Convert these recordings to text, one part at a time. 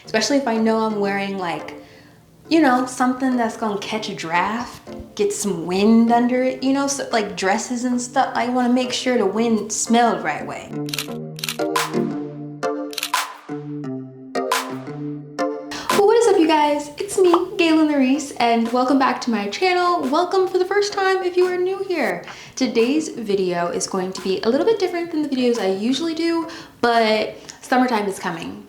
especially if I know I'm wearing like, you know, something that's gonna catch a draft, get some wind under it, you know, so like dresses and stuff. I wanna make sure the wind smelled right way. What is up, you guys? It's me, Gaylyn Lareese, and welcome back to my channel. Welcome for the first time if you are new here. Today's video is going to be a little bit different than the videos I usually do, but summertime is coming.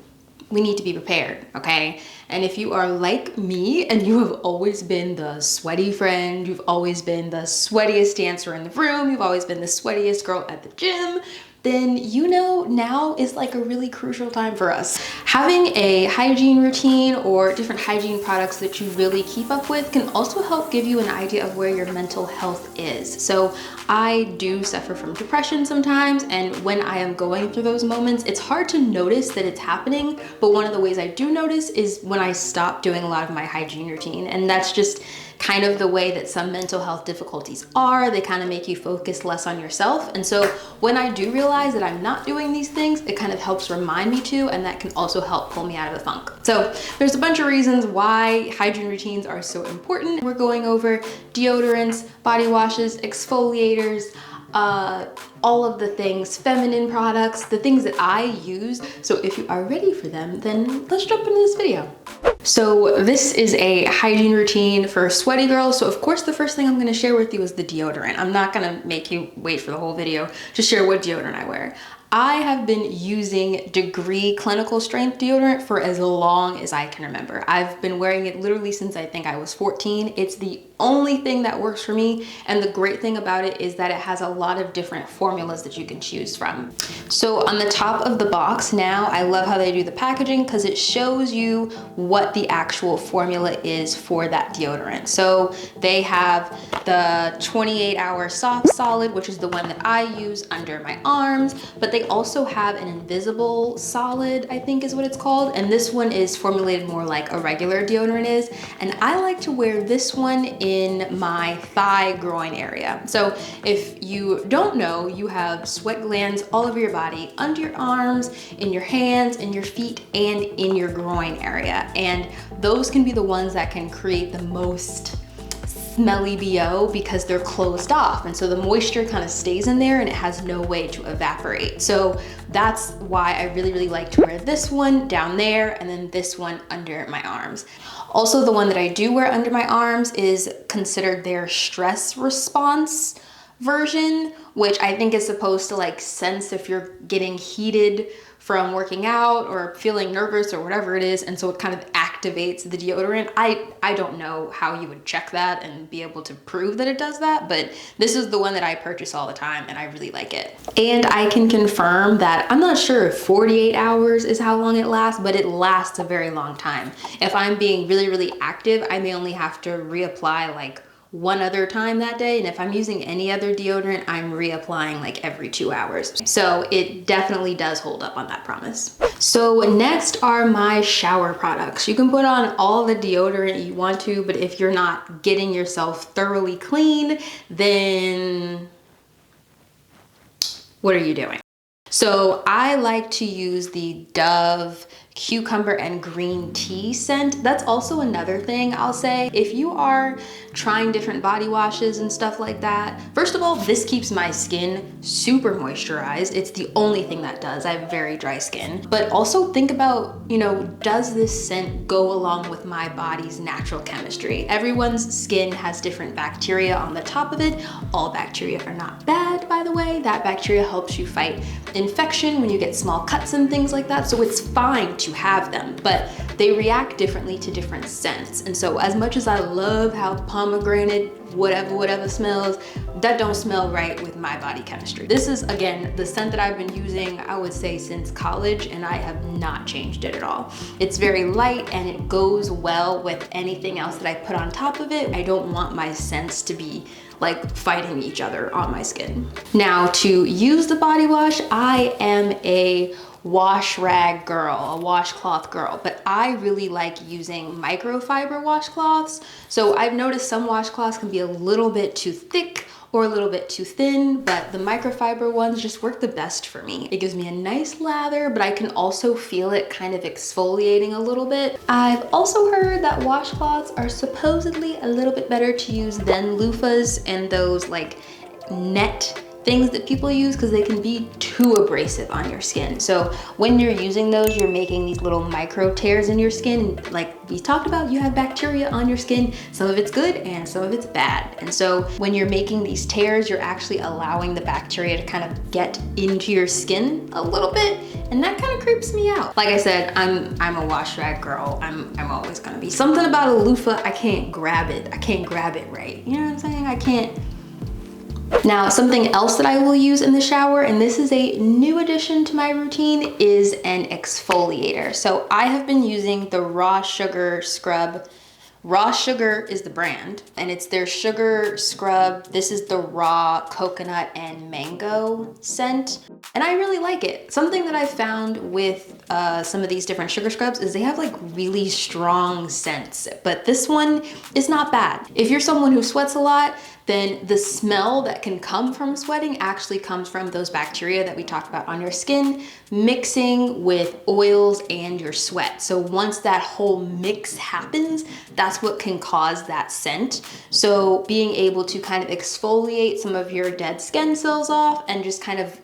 We need to be prepared, okay? And if you are like me and you have always been the sweaty friend, you've always been the sweatiest dancer in the room, you've always been the sweatiest girl at the gym, then you know now is like a really crucial time for us. Having a hygiene routine or different hygiene products that you really keep up with can also help give you an idea of where your mental health is. So I do suffer from depression sometimes, and when I am going through those moments, it's hard to notice that it's happening, but one of the ways I do notice is when I stop doing a lot of my hygiene routine, and that's just kind of the way that some mental health difficulties are. They kind of make you focus less on yourself. And so when I do realize that I'm not doing these things, it kind of helps remind me to, and that can also help pull me out of the funk. So there's a bunch of reasons why hygiene routines are so important. We're going over deodorants, body washes, exfoliators, all of the things, feminine products, the things that I use. So if you are ready for them, then let's jump into this video. So this is a hygiene routine for sweaty girls. So of course, the first thing I'm gonna share with you is the deodorant. I'm not gonna make you wait for the whole video to share what deodorant I wear. I have been using Degree clinical strength deodorant for as long as I can remember. I've been wearing it literally since I think I was 14. It's the only thing that works for me. And the great thing about it is that it has a lot of different formulas that you can choose from. So on the top of the box now, I love how they do the packaging because it shows you what the actual formula is for that deodorant. So they have the 28-hour soft solid, which is the one that I use under my arms, but they also have an invisible solid, I think is what it's called. And this one is formulated more like a regular deodorant is. And I like to wear this one in my thigh groin area. So if you don't know, you have sweat glands all over your body, under your arms, in your hands, in your feet, and in your groin area. And those can be the ones that can create the most smelly BO because they're closed off, and so the moisture kind of stays in there and it has no way to evaporate. So that's why I really like to wear this one down there and then this one under my arms. Also, the one that I do wear under my arms is considered their stress response version, which I think is supposed to like sense if you're getting heated from working out or feeling nervous or whatever it is, and so it kind of activates the deodorant. I don't know how you would check that and be able to prove that it does that, but this is the one that I purchase all the time and I really like it. And I can confirm that I'm not sure if 48 hours is how long it lasts, but it lasts a very long time. If I'm being really active, I may only have to reapply like one other time that day, and if I'm using any other deodorant, I'm reapplying like every 2 hours. So it definitely does hold up on that promise. So next are my shower products. You can put on all the deodorant you want to, but if you're not getting yourself thoroughly clean, then what are you doing? So I like to use the Dove cucumber and green tea scent. That's also another thing I'll say. If you are trying different body washes and stuff like that, first of all, this keeps my skin super moisturized. It's the only thing that does. I have very dry skin. But also think about, you know, does this scent go along with my body's natural chemistry? Everyone's skin has different bacteria on the top of it. All bacteria are not bad, by the way. That bacteria helps you fight infection when you get small cuts and things like that. So it's fine to have them, but they react differently to different scents. And so as much as I love how pomegranate, whatever smells, that don't smell right with my body chemistry. This is, again, the scent that I've been using, I would say, since college, and I have not changed it at all. It's very light and it goes well with anything else that I put on top of it. I don't want my scents to be like fighting each other on my skin. Now, to use the body wash, I am a wash rag girl, a washcloth girl, but I really like using microfiber washcloths. So I've noticed some washcloths can be a little bit too thick or a little bit too thin, but the microfiber ones just work the best for me. It gives me a nice lather, but I can also feel it kind of exfoliating a little bit. I've also heard that washcloths are supposedly a little bit better to use than loofahs and those like net things that people use because they can be too abrasive on your skin. So when you're using those, you're making these little micro tears in your skin. Like we talked about, you have bacteria on your skin. Some of it's good and some of it's bad. And so when you're making these tears, you're actually allowing the bacteria to kind of get into your skin a little bit. And that kind of creeps me out. Like I said, I'm a wash rag girl. I'm always gonna be. Something about a loofah, I can't grab it. I can't grab it right. You know what I'm saying? I can't. Now, something else that I will use in the shower, and this is a new addition to my routine, is an exfoliator. So I have been using the Raw Sugar Scrub. Raw Sugar is the brand, and it's their sugar scrub. This is the raw coconut and mango scent, and I really like it. Something that I found with some of these different sugar scrubs is they have like really strong scents, but this one is not bad. If you're someone who sweats a lot, then the smell that can come from sweating actually comes from those bacteria that we talked about on your skin mixing with oils and your sweat. So once that whole mix happens, that's what can cause that scent. So being able to kind of exfoliate some of your dead skin cells off and just kind of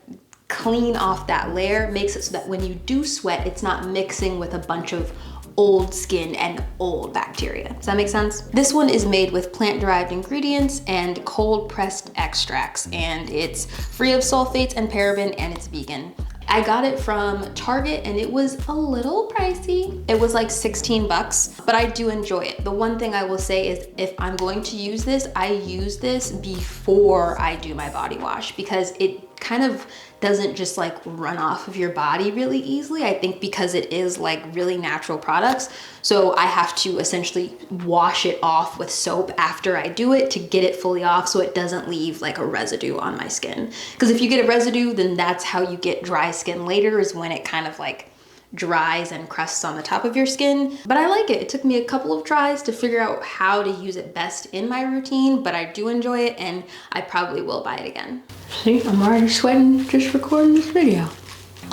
clean off that layer makes it so that when you do sweat, it's not mixing with a bunch of old skin and old bacteria. Does that make sense? This one is made with plant-derived ingredients and cold pressed extracts, and it's free of sulfates and paraben, and it's vegan. I got it from Target and it was a little pricey. It was like 16 bucks, but I do enjoy it. The one thing I will say is if I'm going to use this, I use this before I do my body wash because it kind of doesn't just like run off of your body really easily. I think because it is like really natural products. So I have to essentially wash it off with soap after I do it to get it fully off so it doesn't leave like a residue on my skin. Because if you get a residue, then that's how you get dry skin later, is when it kind of like dries and crusts on the top of your skin. But I like it. It took me a couple of tries to figure out how to use it best in my routine, but I do enjoy it and I probably will buy it again. See, I'm already sweating just recording this video.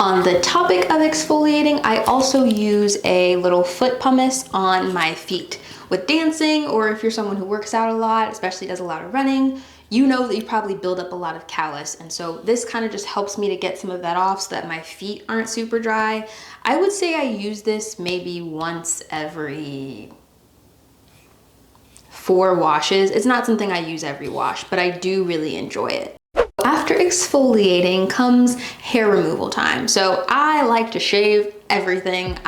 On the topic of exfoliating, I also use a little foot pumice on my feet. With dancing, or if you're someone who works out a lot, especially does a lot of running, you know that you probably build up a lot of callus. And so this kind of just helps me to get some of that off so that my feet aren't super dry. I would say I use this maybe once every 4 washes. It's not something I use every wash, but I do really enjoy it. After exfoliating comes hair removal time. So I like to shave everything.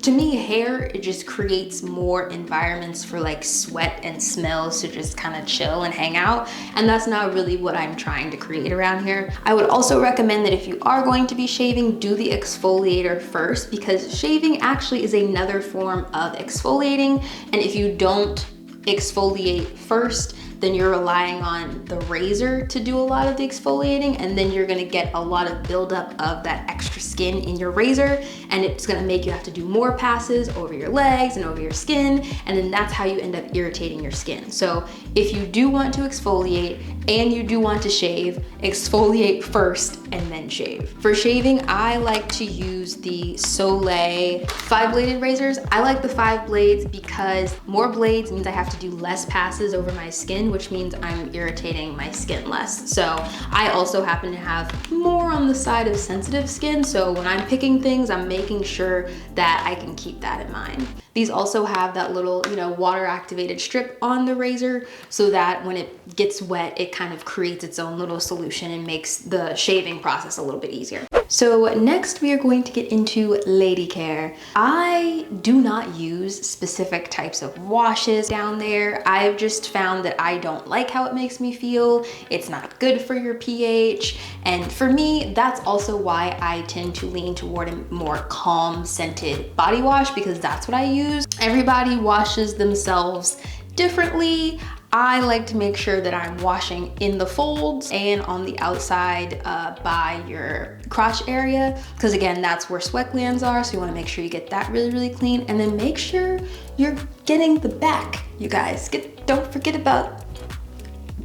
To me, hair, it just creates more environments for like sweat and smells to just kind of chill and hang out. And that's not really what I'm trying to create around here. I would also recommend that if you are going to be shaving, do the exfoliator first, because shaving actually is another form of exfoliating. And if you don't exfoliate first, then you're relying on the razor to do a lot of the exfoliating, and then you're gonna get a lot of buildup of that extra skin in your razor, and it's gonna make you have to do more passes over your legs and over your skin, and then that's how you end up irritating your skin. So if you do want to exfoliate and you do want to shave, exfoliate first and then shave. For shaving, I like to use the Soleil 5-bladed razors. I like the 5 blades because more blades means I have to do less passes over my skin, which means I'm irritating my skin less. So I also happen to have more on the side of sensitive skin. So when I'm picking things, I'm making sure that I can keep that in mind. These also have that little, water activated strip on the razor so that when it gets wet, it kind of creates its own little solution and makes the shaving process a little bit easier. So next we are going to get into lady care. I do not use specific types of washes down there. I've just found that I don't like how it makes me feel. It's not good for your pH. And for me, that's also why I tend to lean toward a more calm scented body wash, because that's what I use. Everybody washes themselves differently. I like to make sure that I'm washing in the folds and on the outside by your crotch area, because again, that's where sweat glands are. So you want to make sure you get that really, really clean, and then make sure you're getting the back, you guys. Don't forget about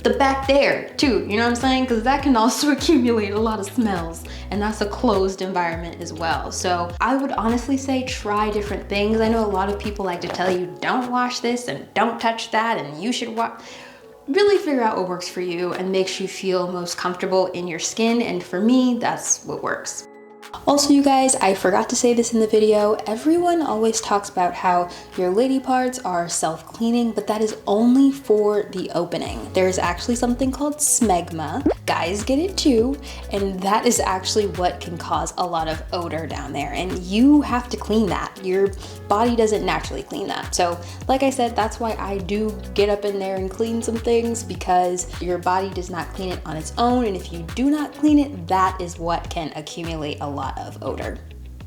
the back there too, you know what I'm saying? Because that can also accumulate a lot of smells, and that's a closed environment as well. So I would honestly say try different things. I know a lot of people like to tell you don't wash this and don't touch that and you should wash. Really figure out what works for you and makes you feel most comfortable in your skin, and for me, that's what works. Also, you guys, I forgot to say this in the video. Everyone always talks about how your lady parts are self-cleaning, but that is only for the opening. There's actually something called smegma. Guys get it too, and that is actually what can cause a lot of odor down there, and you have to clean that. Your body doesn't naturally clean that. So like I said, that's why I do get up in there and clean some things, because your body does not clean it on its own, and if you do not clean it, that is what can accumulate a lot of odor.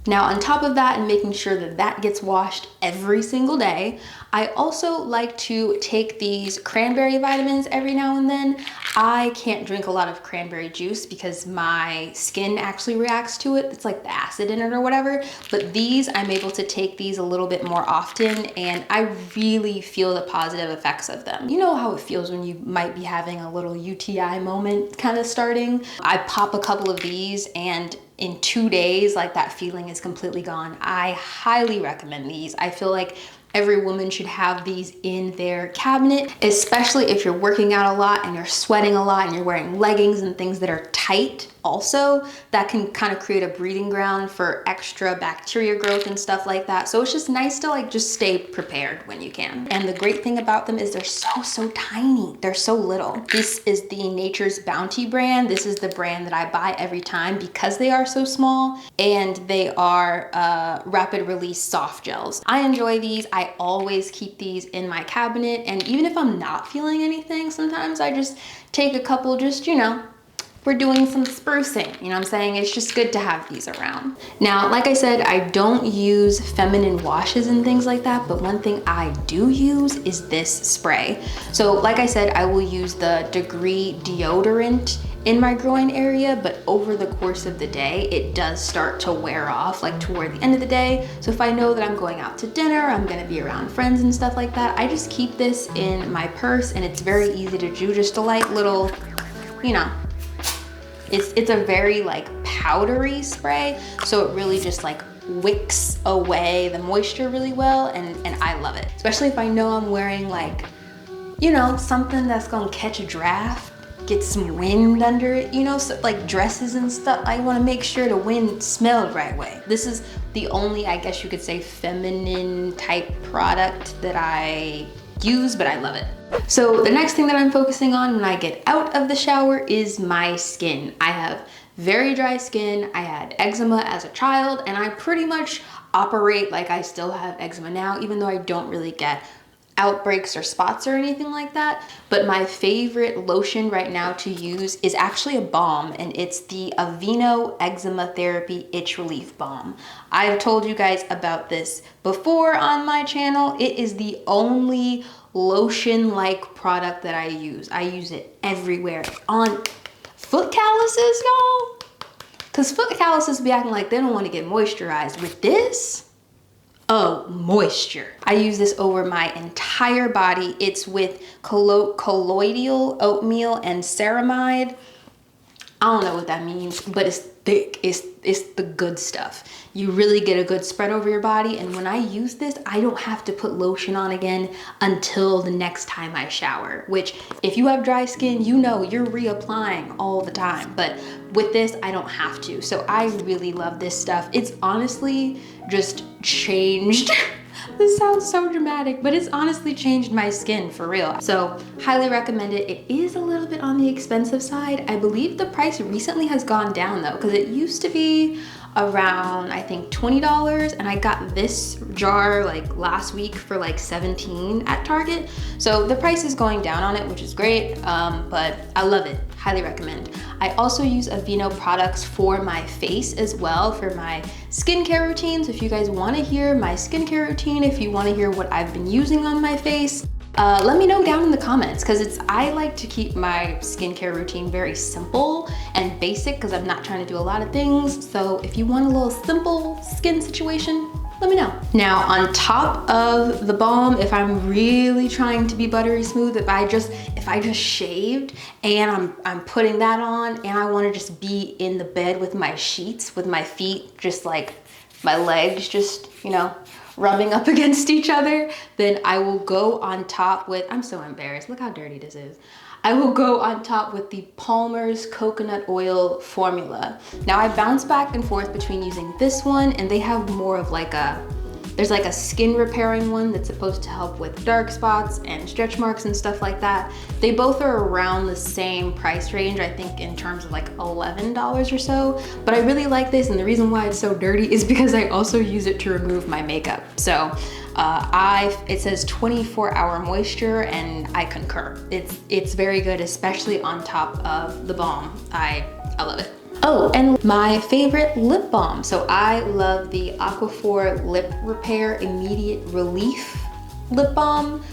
Now, on top of that, and making sure that that gets washed every single day, I also like to take these cranberry vitamins every now and then. I can't drink a lot of cranberry juice because my skin actually reacts to it. It's like the acid in it or whatever. But these, I'm able to take these a little bit more often, and I really feel the positive effects of them. You know how it feels when you might be having a little UTI moment kind of starting? I pop a couple of these, and in 2 days, like, that feeling is completely gone. I highly recommend these. I feel like every woman should have these in their cabinet, especially if you're working out a lot and you're sweating a lot and you're wearing leggings and things that are tight. Also, that can kind of create a breeding ground for extra bacteria growth and stuff like that. So it's just nice to like just stay prepared when you can. And the great thing about them is they're so tiny. They're so little. This is the Nature's Bounty brand. This is the brand that I buy every time because they are so small, and they are rapid release soft gels. I enjoy these. I always keep these in my cabinet, and even if I'm not feeling anything, sometimes I just take a couple, just, you know, we're doing some sprucing, you know what I'm saying? It's just good to have these around. Now, like I said, I don't use feminine washes and things like that, but one thing I do use is this spray. So like I said, I will use the Degree deodorant in my groin area, but over the course of the day, it does start to wear off, like toward the end of the day. So if I know that I'm going out to dinner, I'm gonna be around friends and stuff like that, I just keep this in my purse, and it's very easy to do, just a light little, you know, it's a very like powdery spray, so it really just like wicks away the moisture really well, and I love it. Especially if I know I'm wearing like, you know, something that's gonna catch a draft, get some wind under it, you know, so like dresses and stuff. I wanna make sure the wind smelled the right way. This is the only, I guess you could say, feminine type product that I use, but I love it. So the next thing that I'm focusing on when I get out of the shower is my skin. I have very dry skin. I had eczema as a child, and I pretty much operate like I still have eczema now, even though I don't really get outbreaks or spots or anything like that. But my favorite lotion right now to use is actually a balm, and it's the Aveeno Eczema Therapy Itch Relief Balm. I've told you guys about this before on my channel. It is the only lotion-like product that I use. I use it everywhere. On foot calluses, y'all? Because foot calluses be acting like they don't want to get moisturized. With this, oh, moisture. I use this over my entire body. It's with colloidal oatmeal and ceramide. I don't know what that means, but it's thick. It's the good stuff. You really get a good spread over your body, and when I use this, I don't have to put lotion on again until the next time I shower, which if you have dry skin, you know you're reapplying all the time, but with this, I don't have to. So I really love this stuff. It's honestly just changed. This sounds so dramatic, but it's honestly changed my skin for real. So highly recommend it. It is a little bit on the expensive side. I believe the price recently has gone down though, because it used to be around, I think, $20, and I got this jar like last week for like $17 at Target. So the price is going down on it, which is great, but I love it. Highly recommend. I also use Aveeno products for my face as well, for my skincare routines. If you guys want to hear my skincare routine, if you want to hear what I've been using on my face, let me know down in the comments, because I like to keep my skincare routine very simple and basic, because I'm not trying to do a lot of things. So if you want a little simple skin situation, let me know. Now on top of the balm, if I'm really trying to be buttery smooth, if I just shaved and I'm putting that on and I want to just be in the bed with my sheets, with my feet just like my legs just, you know, rubbing up against each other, then I will go on top with, I'm so embarrassed, look how dirty this is. I will go on top with the Palmer's coconut oil formula. Now I bounce back and forth between using this one, and they have more of like there's like a skin repairing one that's supposed to help with dark spots and stretch marks and stuff like that. They both are around the same price range, I think in terms of like $11 or so. But I really like this, and the reason why it's so dirty is because I also use it to remove my makeup. So it says 24-hour moisture, and I concur. It's very good, especially on top of the balm. I love it. Oh, and my favorite lip balm. So I love the Aquaphor Lip Repair Immediate Relief Lip Balm,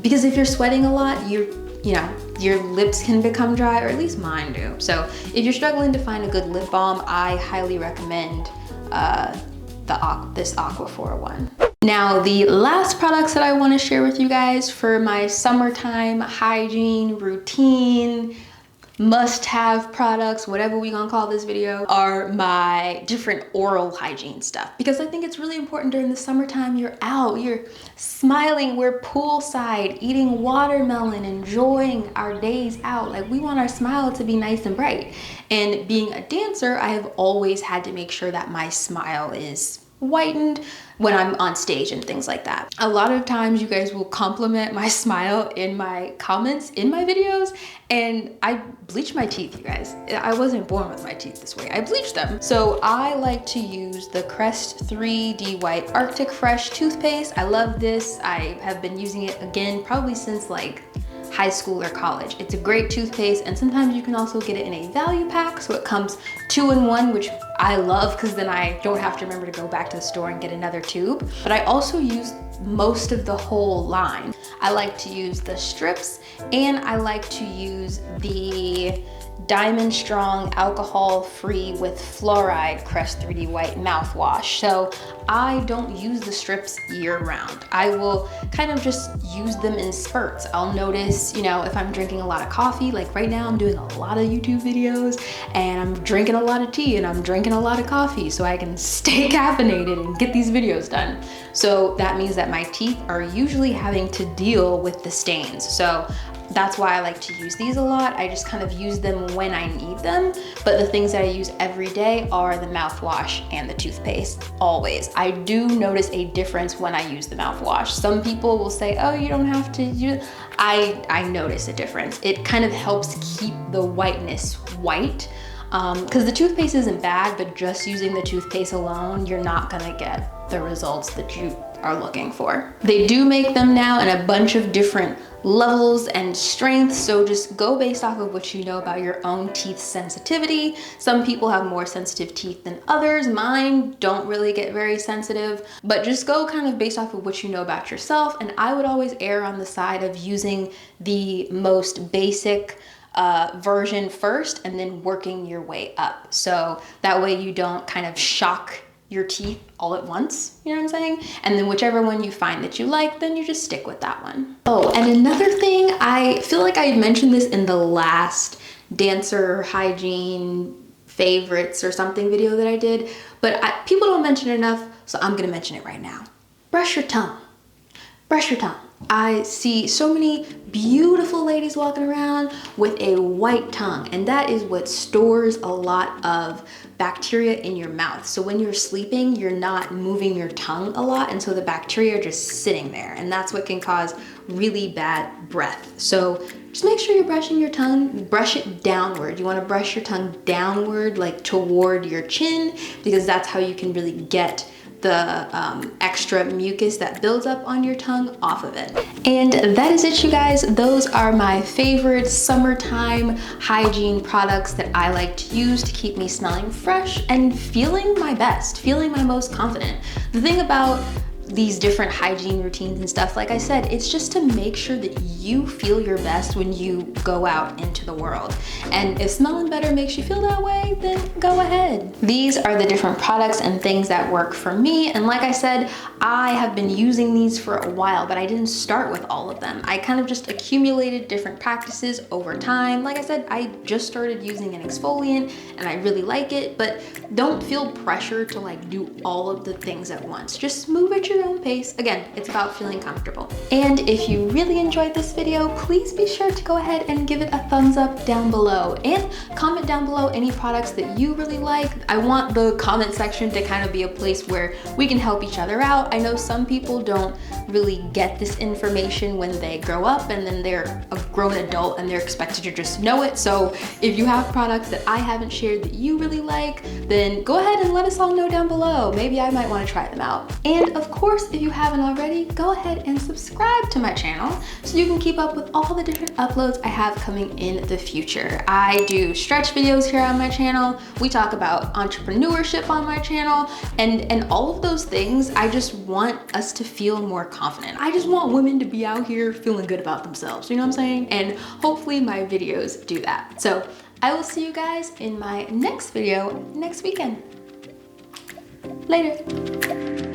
because if you're sweating a lot, you know, your lips can become dry, or at least mine do. So if you're struggling to find a good lip balm, I highly recommend this Aquaphor one. Now, the last products that I want to share with you guys for my summertime hygiene routine, must-have products, whatever we gonna call this video, are my different oral hygiene stuff, because I think it's really important during the summertime. You're out, you're smiling, we're poolside, eating watermelon, enjoying our days out. Like, we want our smile to be nice and bright. And being a dancer, I have always had to make sure that my smile is whitened when I'm on stage and things like that. A lot of times you guys will compliment my smile in my comments in my videos, and I bleach my teeth, you guys. I wasn't born with my teeth this way. I bleached them. So I like to use the Crest 3D White Arctic Fresh toothpaste. I love this. I have been using it again probably since like high school or college. It's a great toothpaste, and sometimes you can also get it in a value pack, so it comes 2-in-1, which I love because then I don't have to remember to go back to the store and get another tube. But I also use most of the whole line. I like to use the strips, and I like to use the Diamond Strong alcohol-free with fluoride Crest 3D White mouthwash. So I don't use the strips year-round. I will kind of just use them in spurts. I'll notice, you know, if I'm drinking a lot of coffee, like right now I'm doing a lot of YouTube videos, and I'm drinking a lot of tea, and I'm drinking a lot of coffee, so I can stay caffeinated and get these videos done. So that means that my teeth are usually having to deal with the stains. So that's why I like to use these a lot. I just kind of use them when I need them. But the things that I use every day are the mouthwash and the toothpaste, always. I do notice a difference when I use the mouthwash. Some people will say, oh, you don't have to use it. I notice a difference. It kind of helps keep the whiteness white. Because the toothpaste isn't bad, but just using the toothpaste alone, you're not gonna get the results that you are looking for. They do make them now in a bunch of different levels and strengths, so just go based off of what you know about your own teeth sensitivity. Some people have more sensitive teeth than others. Mine don't really get very sensitive, but just go kind of based off of what you know about yourself. And I would always err on the side of using the most basic version first and then working your way up. So that way you don't kind of shock your teeth all at once, you know what I'm saying? And then whichever one you find that you like, then you just stick with that one. Oh, and another thing, I feel like I mentioned this in the last dancer hygiene favorites or something video that I did, but people don't mention it enough, so I'm gonna mention it right now. Brush your tongue. Brush your tongue. I see so many beautiful ladies walking around with a white tongue, and that is what stores a lot of bacteria in your mouth. So when you're sleeping, you're not moving your tongue a lot, and so the bacteria are just sitting there, and that's what can cause really bad breath. So just make sure you're brushing your tongue. Brush it downward. You want to brush your tongue downward, like toward your chin, because that's how you can really get the extra mucus that builds up on your tongue off of it. And that is it, you guys. Those are my favorite summertime hygiene products that I like to use to keep me smelling fresh and feeling my best, feeling my most confident. The thing about these different hygiene routines and stuff, like I said, it's just to make sure that you feel your best when you go out into the world. And if smelling better makes you feel that way, then go ahead. These are the different products and things that work for me. And like I said, I have been using these for a while, but I didn't start with all of them. I kind of just accumulated different practices over time. Like I said, I just started using an exfoliant and I really like it, but don't feel pressure to like do all of the things at once. Just move at your own pace. Again, it's about feeling comfortable. And if you really enjoyed this video, please be sure to go ahead and give it a thumbs up down below and comment down below any products that you really like. I want the comment section to kind of be a place where we can help each other out. I know some people don't really get this information when they grow up and then they're a grown adult and they're expected to just know it. So if you have products that I haven't shared that you really like, then go ahead and let us all know down below. Maybe I might want to try them out. And of course, if you haven't already, go ahead and subscribe to my channel so you can keep up with all the different uploads I have coming in the future. I do stretch videos here on my channel. We talk about entrepreneurship on my channel and all of those things. I just want us to feel more confident. I just want women to be out here feeling good about themselves, you know what I'm saying? And hopefully my videos do that. So I will see you guys in my next video next weekend. Later.